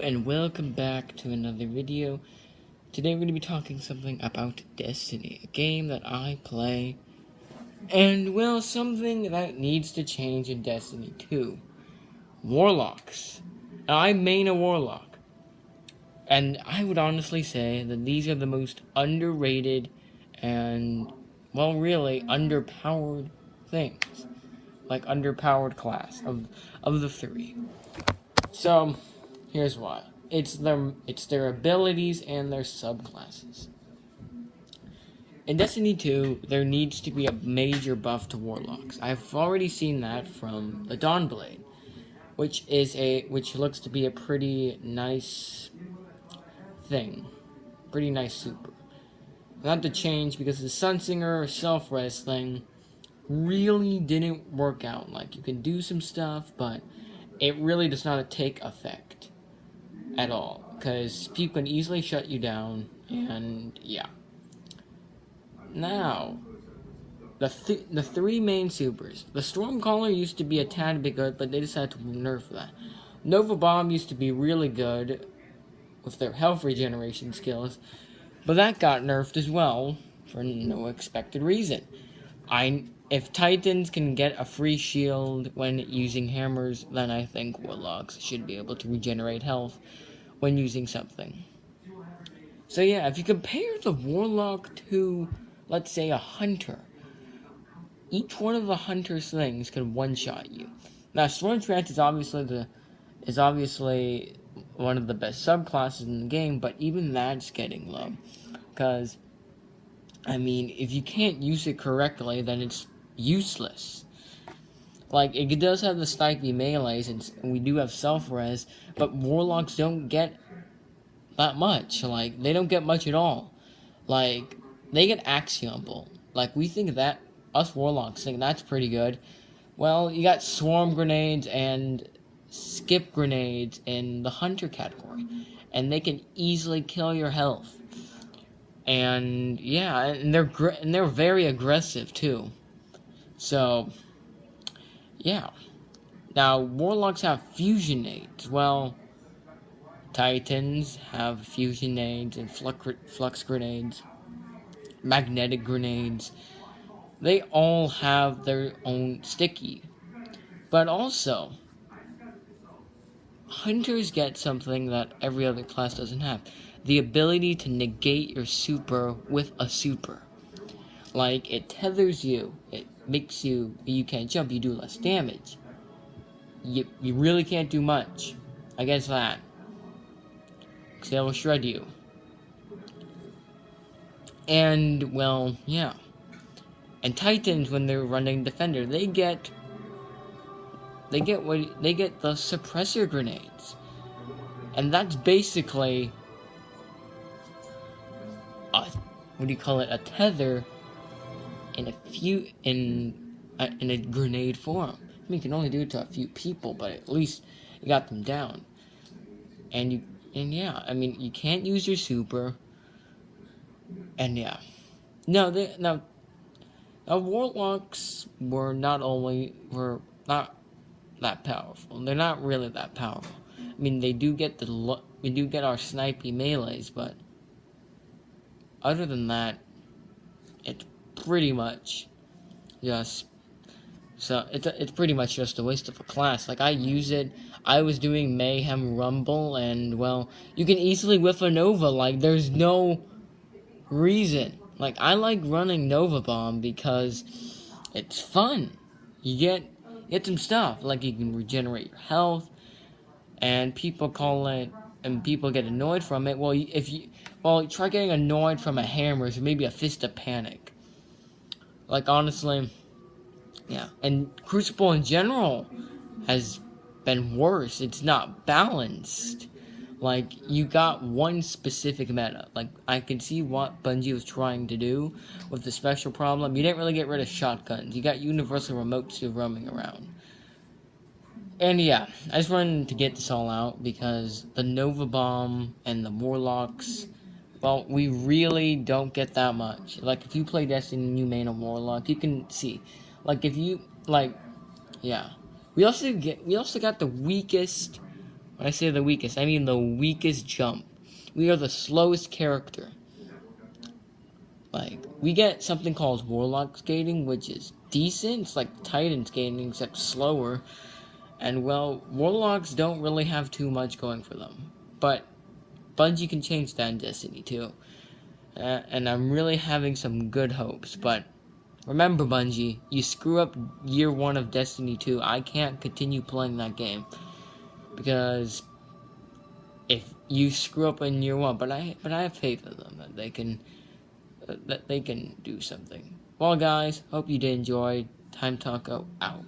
and welcome back to another video. Today we're going to be talking something about Destiny, a game that I play, and well, something that needs to change in Destiny 2. Warlocks. Now, I main a Warlock, and I would honestly say that these are the most underrated and, well, really, underpowered things. Like, underpowered class of the three. So, here's why. It's their abilities and their subclasses. In Destiny 2, there needs to be a major buff to Warlocks. I've already seen that from the Dawnblade, which looks to be a pretty nice thing. Pretty nice super. Not to change because the Sunsinger self-res thing really didn't work out. Like, you can do some stuff, but it really does not take effect at all, because people can easily shut you down, and yeah. Now, the three main supers. The Stormcaller used to be a tad bit good, but they decided to nerf that. Nova Bomb used to be really good with their health regeneration skills, but that got nerfed as well for no expected reason. If Titans can get a free shield when using hammers, then I think Warlocks should be able to regenerate health when using something. So yeah, if you compare the Warlock to, let's say, a Hunter, each one of the Hunter's things can one-shot you. Now, Storm Trance is obviously one of the best subclasses in the game, but even that's getting low. Because, I mean, if you can't use it correctly, then it's useless. Like, it does have the snipey melees, and we do have self-res, but Warlocks don't get that much. Like, they don't get much at all. Like, they get Axiomal. Like, we think that, us Warlocks think that's pretty good. Well, you got Swarm Grenades and Skip Grenades in the Hunter category, and they can easily kill your health. And, yeah, and they're very aggressive, too. So, yeah. Now, Warlocks have Fusionades. Well, Titans have Fusionades and Flux Grenades, Magnetic Grenades. They all have their own sticky. But also, Hunters get something that every other class doesn't have. The ability to negate your super with a super. Like, it tethers you. It makes you can't jump, you do less damage. You really can't do much against that, because they will shred you. And, well, yeah. And Titans, when they're running Defender, they get the suppressor grenades. And that's basically a tether in a grenade form. I mean, you can only do it to a few people, but at least you got them down. And yeah, I mean, you can't use your super. And yeah. Now Warlocks were not that powerful. They're not really that powerful. I mean, we do get our snipey melees, but other than that, it's pretty much it's pretty much just a waste of a class. Like, I use it, I was doing Mayhem Rumble, and, well, you can easily whiff a Nova. Like, there's no reason. Like, I like running Nova Bomb because it's fun. You get some stuff. Like, you can regenerate your health, and people get annoyed from it. Well, try getting annoyed from a hammer, or maybe a Fist of Panic. Like, honestly, yeah. And Crucible in general has been worse. It's not balanced. Like, you got one specific meta. Like, I can see what Bungie was trying to do with the special problem. You didn't really get rid of shotguns. You got universal remotes still roaming around. And yeah, I just wanted to get this all out because the Nova Bomb and the Warlocks, well, we really don't get that much. Like, if you play Destiny and you main a Warlock, you can see. Like, if you, like, yeah. We also got the weakest When I say the weakest, I mean the weakest jump. We are the slowest character. Like, we get something called Warlock skating, which is decent. It's like Titan skating, except slower. And, well, Warlocks don't really have too much going for them. But Bungie can change that in Destiny 2. And I'm really having some good hopes. But remember, Bungie, you screw up year 1 of Destiny 2, I can't continue playing that game. Because if you screw up in year 1, but I have faith in them that they can do something. Well, guys, hope you did enjoy. Time Taco out.